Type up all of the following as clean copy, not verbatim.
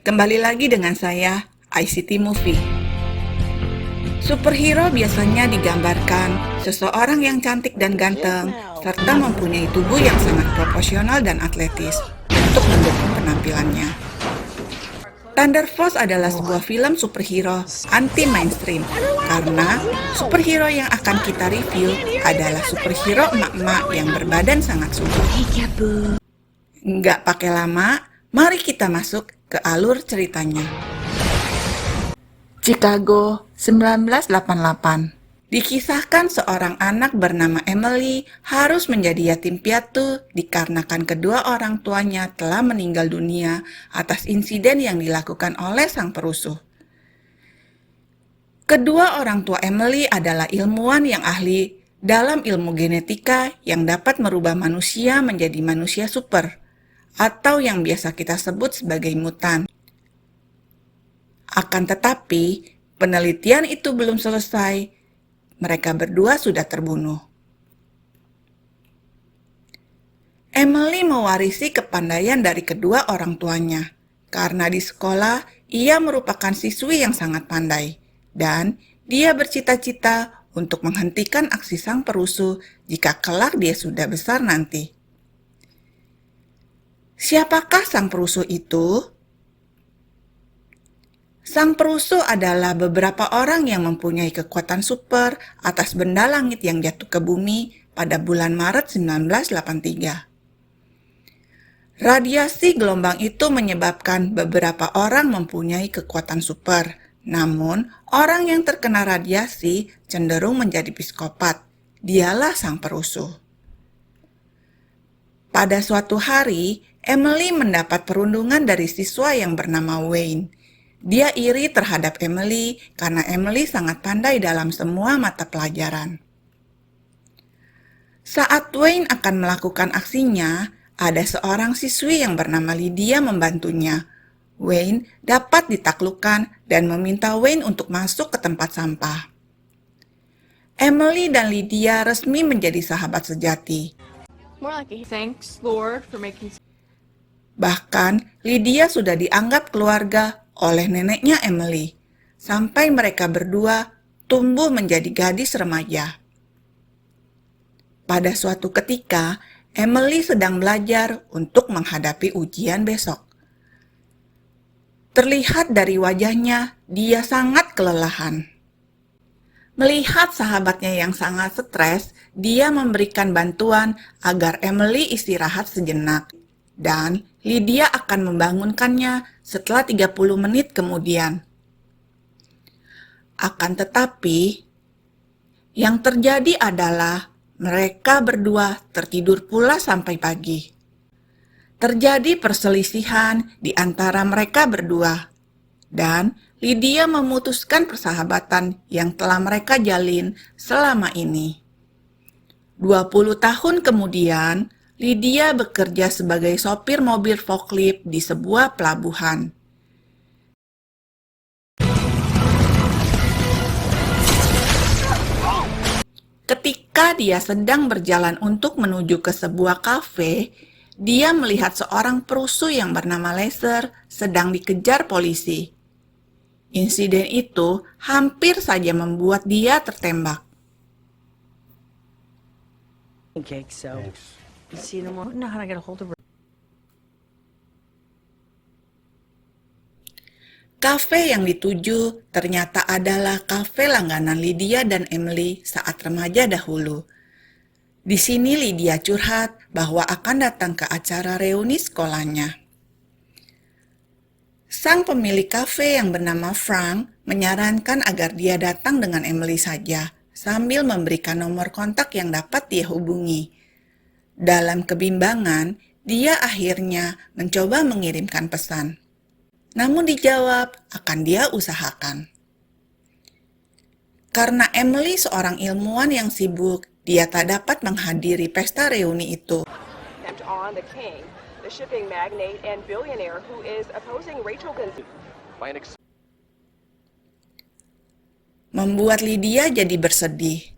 Kembali lagi dengan saya, ICT Movie. Superhero biasanya digambarkan seseorang yang cantik dan ganteng, serta mempunyai tubuh yang sangat proporsional dan atletis untuk mendukung penampilannya. Thunder Force adalah sebuah film superhero anti-mainstream, karena superhero yang akan kita review adalah superhero emak-emak yang berbadan sangat subur. Nggak pakai lama, mari kita masuk ke alur ceritanya. Chicago, 1988. Dikisahkan seorang anak bernama Emily harus menjadi yatim piatu dikarenakan kedua orang tuanya telah meninggal dunia atas insiden yang dilakukan oleh sang perusuh. Kedua orang tua Emily adalah ilmuwan yang ahli dalam ilmu genetika yang dapat merubah manusia menjadi manusia super, atau yang biasa kita sebut sebagai mutan. Akan tetapi, penelitian itu belum selesai. Mereka berdua sudah terbunuh. Emily mewarisi kepandaian dari kedua orang tuanya, karena di sekolah ia merupakan siswi yang sangat pandai, dan dia bercita-cita untuk menghentikan aksi sang perusuh jika kelak dia sudah besar nanti. Siapakah sang perusuh itu? Sang perusuh adalah beberapa orang yang mempunyai kekuatan super atas benda langit yang jatuh ke bumi pada bulan Maret 1983. Radiasi gelombang itu menyebabkan beberapa orang mempunyai kekuatan super. Namun, orang yang terkena radiasi cenderung menjadi psikopat. Dialah sang perusuh. Pada suatu hari, Emily mendapat perundungan dari siswa yang bernama Wayne. Dia iri terhadap Emily karena Emily sangat pandai dalam semua mata pelajaran. Saat Wayne akan melakukan aksinya, ada seorang siswi yang bernama Lydia membantunya. Wayne dapat ditaklukkan dan meminta Wayne untuk masuk ke tempat sampah. Emily dan Lydia resmi menjadi sahabat sejati. Thanks, Lord, for making. Bahkan, Lydia sudah dianggap keluarga oleh neneknya Emily, sampai mereka berdua tumbuh menjadi gadis remaja. Pada suatu ketika, Emily sedang belajar untuk menghadapi ujian besok. Terlihat dari wajahnya, dia sangat kelelahan. Melihat sahabatnya yang sangat stres, dia memberikan bantuan agar Emily istirahat sejenak. Dan Lydia akan membangunkannya setelah 30 menit kemudian. Akan tetapi, yang terjadi adalah mereka berdua tertidur pula sampai pagi. Terjadi perselisihan di antara mereka berdua, dan Lydia memutuskan persahabatan yang telah mereka jalin selama ini. 20 tahun kemudian, Lydia bekerja sebagai sopir mobil forklift di sebuah pelabuhan. Ketika dia sedang berjalan untuk menuju ke sebuah kafe, dia melihat seorang perusuh yang bernama Laser sedang dikejar polisi. Insiden itu hampir saja membuat dia tertembak. Okay, so you see them. I don't know how to get a hold of her. Kafe yang dituju ternyata adalah kafe langganan Lydia dan Emily saat remaja dahulu. Di sini Lydia curhat bahwa akan datang ke acara reuni sekolahnya. Sang pemilik kafe yang bernama Frank menyarankan agar dia datang dengan Emily saja, sambil memberikan nomor kontak yang dapat dia hubungi. Dalam kebimbangan, dia akhirnya mencoba mengirimkan pesan. Namun dijawab akan dia usahakan. Karena Emily seorang ilmuwan yang sibuk, dia tak dapat menghadiri pesta reuni itu. On the king, the shipping magnate and billionaire who is opposing Rachel Gonzalez. Membuat Lydia jadi bersedih.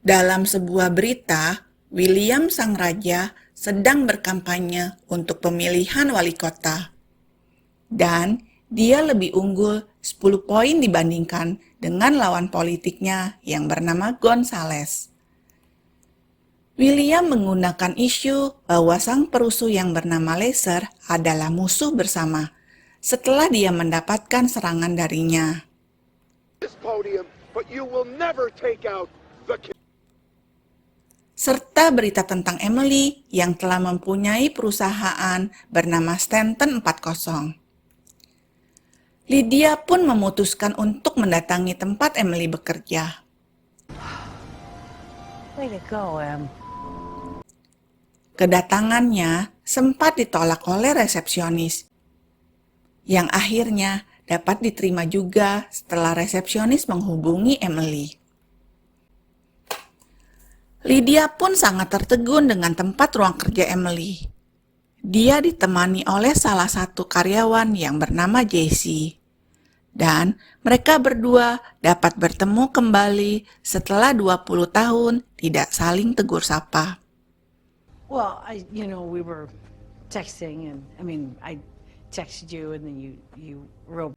Dalam sebuah berita, William sang raja sedang berkampanye untuk pemilihan wali kota. dan dia lebih unggul 10 poin dibandingkan dengan lawan politiknya yang bernama Gonzales. William menggunakan isu bahwa sang perusuh yang bernama Laser adalah musuh bersama setelah dia mendapatkan serangan darinya. Serta berita tentang Emily yang telah mempunyai perusahaan bernama Stanton 40. Lydia pun memutuskan untuk mendatangi tempat Emily bekerja. Way to go, Em. Kedatangannya sempat ditolak oleh resepsionis, yang akhirnya dapat diterima juga setelah resepsionis menghubungi Emily. Lydia pun sangat tertegun dengan tempat ruang kerja Emily. Dia ditemani oleh salah satu karyawan yang bernama Jessie. Dan mereka berdua dapat bertemu kembali setelah 20 tahun tidak saling tegur sapa. Well, we were texting, and I texted you, and then you wrote.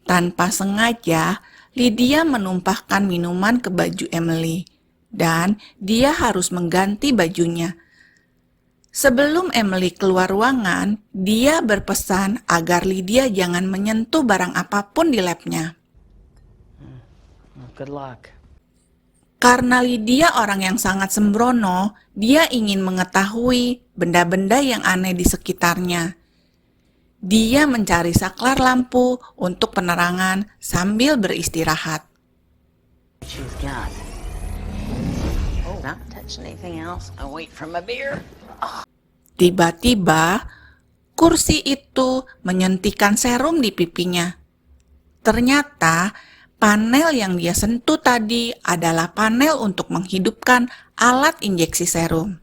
Tanpa sengaja, Lydia menumpahkan minuman ke baju Emily, dan dia harus mengganti bajunya. Sebelum Emily keluar ruangan, dia berpesan agar Lydia jangan menyentuh barang apapun di labnya. Good luck. Karena Lydia orang yang sangat sembrono, dia ingin mengetahui benda-benda yang aneh di sekitarnya. Dia mencari saklar lampu untuk penerangan sambil beristirahat. She's got. Oh, not touch anything else. I wait for my beer. Tiba-tiba, kursi itu menyuntikkan serum di pipinya. Ternyata, panel yang dia sentuh tadi adalah panel untuk menghidupkan alat injeksi serum.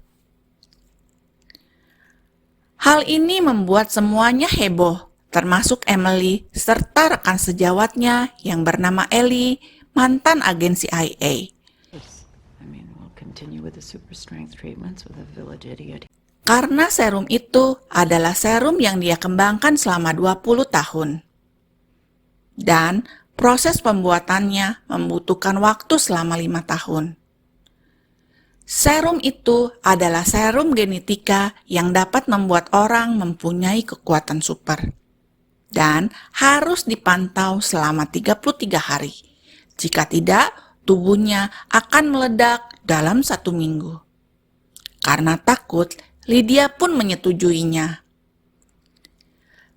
Hal ini membuat semuanya heboh, termasuk Emily serta rekan sejawatnya yang bernama Ellie, mantan agen CIA. We'll continue with the super strength treatments with a village idiot. Karena serum itu adalah serum yang dia kembangkan selama 20 tahun. Dan proses pembuatannya membutuhkan waktu selama 5 tahun. Serum itu adalah serum genetika yang dapat membuat orang mempunyai kekuatan super. Dan harus dipantau selama 33 hari. Jika tidak, tubuhnya akan meledak dalam 1 minggu. Karena takut, Lydia pun menyetujuinya.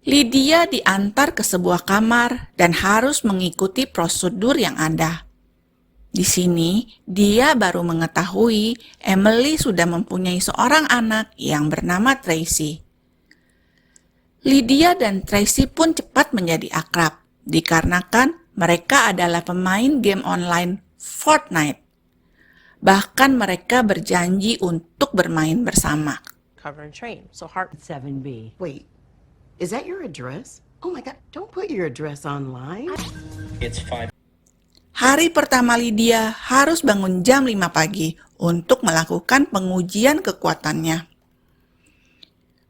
Lydia diantar ke sebuah kamar dan harus mengikuti prosedur yang ada. Di sini, dia baru mengetahui Emily sudah mempunyai seorang anak yang bernama Tracy. Lydia dan Tracy pun cepat menjadi akrab, dikarenakan mereka adalah pemain game online Fortnite. Bahkan mereka berjanji untuk bermain bersama. Cover and train. So Hart 7B. Wait, is that your address? Oh my God, don't put your address online. Hari pertama Lydia harus bangun jam 5 pagi untuk melakukan pengujian kekuatannya.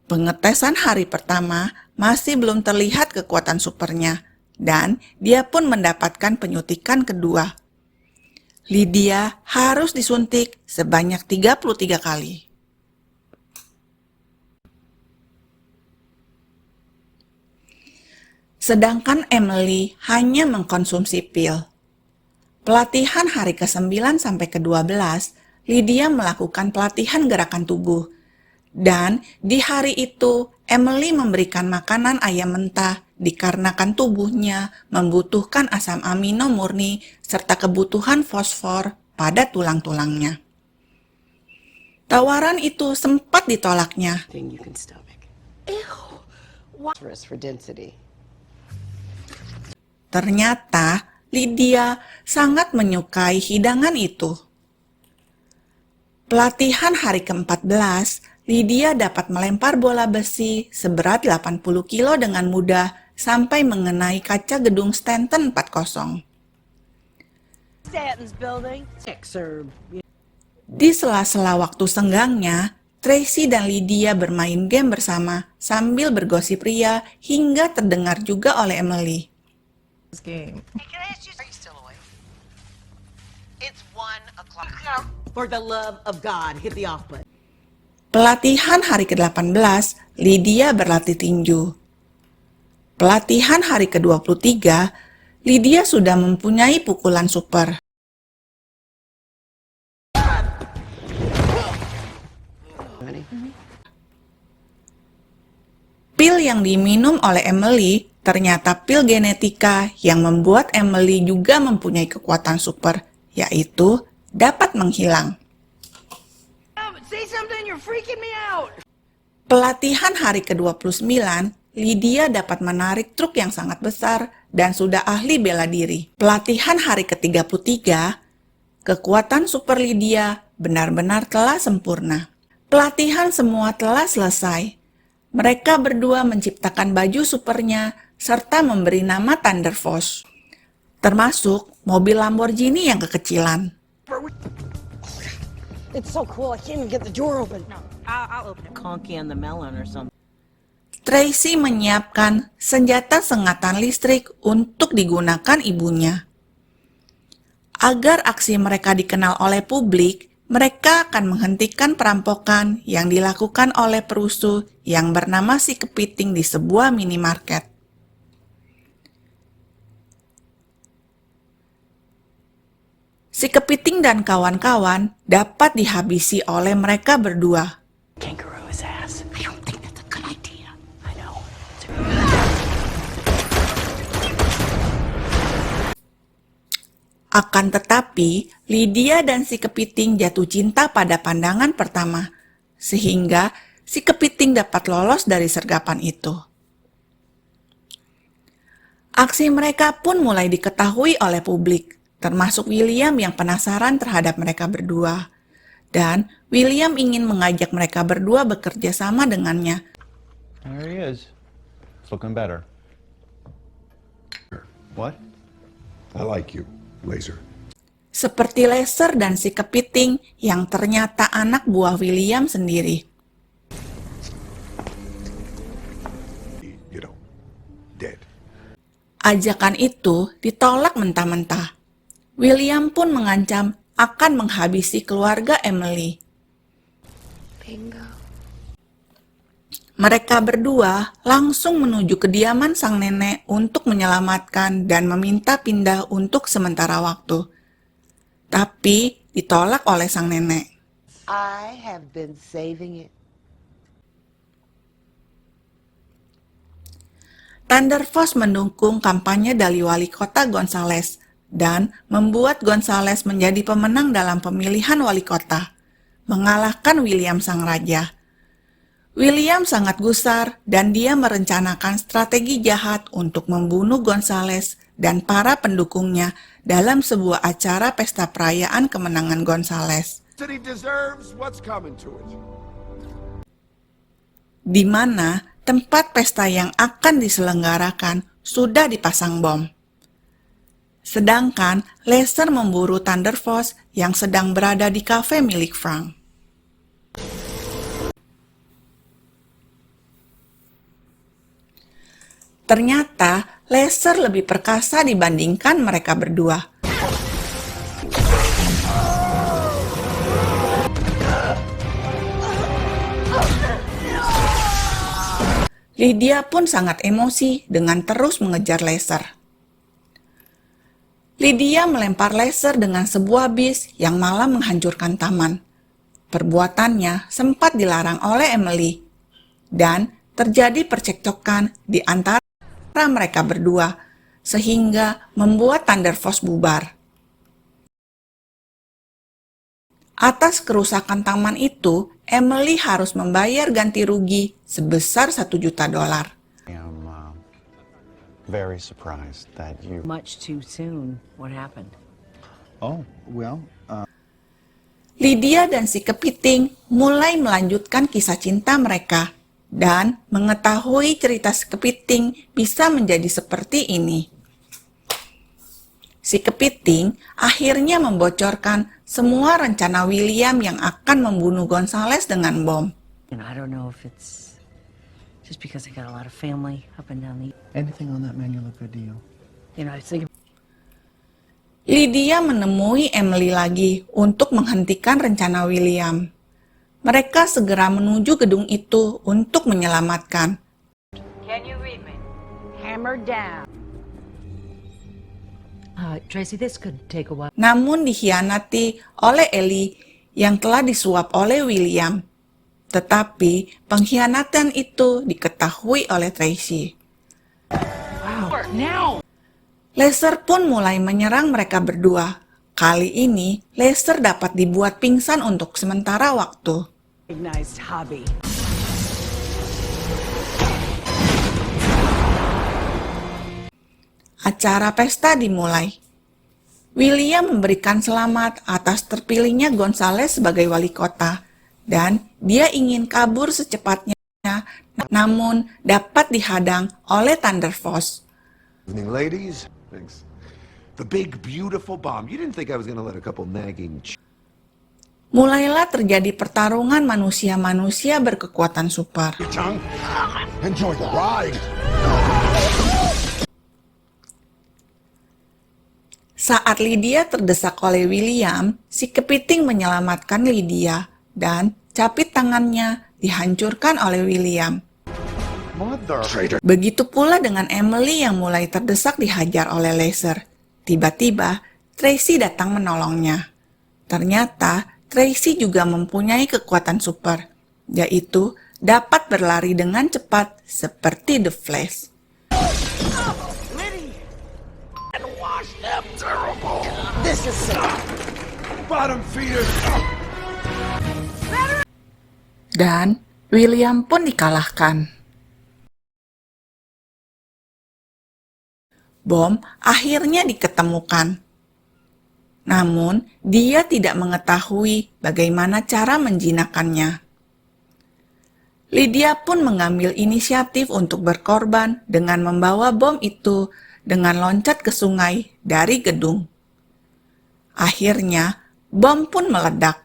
Pengetesan hari pertama masih belum terlihat kekuatan supernya, dan dia pun mendapatkan penyuntikan kedua. Lydia harus disuntik sebanyak 33 kali. Sedangkan Emily hanya mengkonsumsi pil. Pelatihan hari ke-9 sampai ke-12, Lydia melakukan pelatihan gerakan tubuh. Dan di hari itu, Emily memberikan makanan ayam mentah dikarenakan tubuhnya membutuhkan asam amino murni serta kebutuhan fosfor pada tulang-tulangnya. Tawaran itu sempat ditolaknya. Thing you can stomach. Ew. For density. Ternyata Lydia sangat menyukai hidangan itu. Pelatihan hari ke-14, Lydia dapat melempar bola besi seberat 80 kilo dengan mudah sampai mengenai kaca gedung Stanton 40. Stanton's building. Di sela-sela waktu senggangnya, Tracy dan Lydia bermain game bersama sambil bergosip ria hingga terdengar juga oleh Emily. Game. Hey, can I ask you, are you still awake? It's 1:00. For the love of God, hit the off button. Pelatihan hari ke-18, Lydia berlatih tinju. Pelatihan hari ke-23, Lydia sudah mempunyai pukulan super. Pil yang diminum oleh Emily ternyata pil genetika yang membuat Emily juga mempunyai kekuatan super, yaitu dapat menghilang. Say something, you're freaking me out. Pelatihan hari ke-29, Lydia dapat menarik truk yang sangat besar dan sudah ahli bela diri. Pelatihan hari ke-33, kekuatan super Lydia benar-benar telah sempurna. Pelatihan semua telah selesai. Mereka berdua menciptakan baju supernya serta memberi nama Thunder Force, termasuk mobil Lamborghini yang kekecilan. It's so cool, I can't even get the door open. No, I'll open it. Conky and the melon or something. Tracy menyiapkan senjata sengatan listrik untuk digunakan ibunya. Agar aksi mereka dikenal oleh publik, mereka akan menghentikan perampokan yang dilakukan oleh perusuh yang bernama Si Kepiting di sebuah minimarket. Si Kepiting dan kawan-kawan dapat dihabisi oleh mereka berdua. Kangaroo his ass. I don't think that's a good idea. I know. Akan tetapi, Lydia dan Si Kepiting jatuh cinta pada pandangan pertama, sehingga Si Kepiting dapat lolos dari sergapan itu. Aksi mereka pun mulai diketahui oleh publik, termasuk William yang penasaran terhadap mereka berdua. Dan William ingin mengajak mereka berdua bekerja sama dengannya. There he is. It's looking better. What? I like you, Laser. Seperti Laser dan Si Kepiting yang ternyata anak buah William sendiri. You know, dead. Ajakan itu ditolak mentah-mentah. William pun mengancam akan menghabisi keluarga Emily. Bingo. Mereka berdua langsung menuju kediaman sang nenek untuk menyelamatkan dan meminta pindah untuk sementara waktu. Tapi ditolak oleh sang nenek. I have been saving it. Thunder Force mendukung kampanye dari wali kota Gonzales dan membuat Gonzales menjadi pemenang dalam pemilihan wali kota, mengalahkan William sang raja. William sangat gusar dan dia merencanakan strategi jahat untuk membunuh Gonzales dan para pendukungnya dalam sebuah acara pesta perayaan kemenangan Gonzales, City deserves what's coming to it. di mana tempat pesta yang akan diselenggarakan sudah dipasang bom. Sedangkan Laser memburu Thunder Force yang sedang berada di kafe milik Frank. Ternyata Laser lebih perkasa dibandingkan mereka berdua. Lydia pun sangat emosi dengan terus mengejar Laser. Lydia melempar Laser dengan sebuah bis yang malah menghancurkan taman. Perbuatannya sempat dilarang oleh Emily, dan terjadi percekcokan di antara mereka berdua, sehingga membuat Thunder Force bubar. Atas kerusakan taman itu, Emily harus membayar ganti rugi sebesar $1 juta. I am very surprised that you... Much too soon. What happened? Oh, well, Lydia dan Si Kepiting mulai melanjutkan kisah cinta mereka dan mengetahui cerita Si Kepiting bisa menjadi seperti ini. Si kepiting akhirnya membocorkan semua rencana William yang akan membunuh Gonzales dengan bom. And I don't know if it's just because I got a lot of family up and down the, Anything on that menu look good to you? I was thinking Lydia menemui Emily lagi untuk menghentikan rencana William. Mereka segera menuju gedung itu untuk menyelamatkan. Can you read me? hammer down. Tracy, this could take a while. Namun dikhianati oleh Ellie yang telah disuap oleh William. Tetapi pengkhianatan itu diketahui oleh Tracy. Laser pun mulai menyerang mereka berdua. Kali ini, Laser dapat dibuat pingsan untuk sementara waktu. Recognized hobby. Acara pesta dimulai. William memberikan selamat atas terpilihnya Gonzales sebagai wali kota, dan dia ingin kabur secepatnya, namun dapat dihadang oleh Thunder Force. Evening, ladies. Thanks. The big, beautiful bomb. You didn't think I was gonna let a couple nagging Mulailah terjadi pertarungan manusia-manusia berkekuatan super. tongue? Enjoy the ride. Saat Lydia terdesak oleh William, si kepiting menyelamatkan Lydia, dan capit tangannya dihancurkan oleh William. Traitor. Begitu pula dengan Emily yang mulai terdesak dihajar oleh Laser. Tiba-tiba, Tracy datang menolongnya. Ternyata, Tracy juga mempunyai kekuatan super, yaitu dapat berlari dengan cepat seperti The Flash. This is sick. Bottom feeder. Dan William pun dikalahkan. Bom akhirnya diketemukan. Namun, dia tidak mengetahui bagaimana cara menjinakkannya. Lydia pun mengambil inisiatif untuk berkorban dengan membawa bom itu dengan loncat ke sungai dari gedung. Akhirnya, bom pun meledak.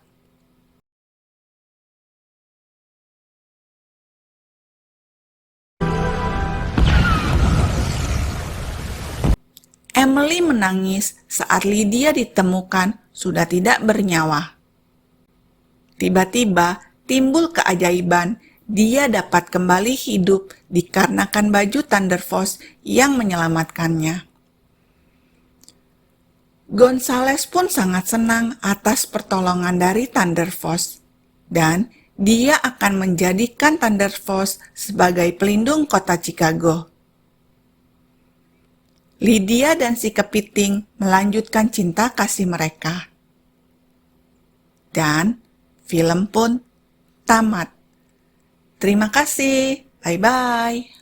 Emily menangis saat Lydia ditemukan sudah tidak bernyawa. Tiba-tiba timbul keajaiban, dia dapat kembali hidup dikarenakan baju Thunder Force yang menyelamatkannya. Gonzales pun sangat senang atas pertolongan dari Thunder Force, dan dia akan menjadikan Thunder Force sebagai pelindung kota Chicago. Lydia dan si kepiting melanjutkan cinta kasih mereka. Dan film pun tamat. Terima kasih. Bye-bye.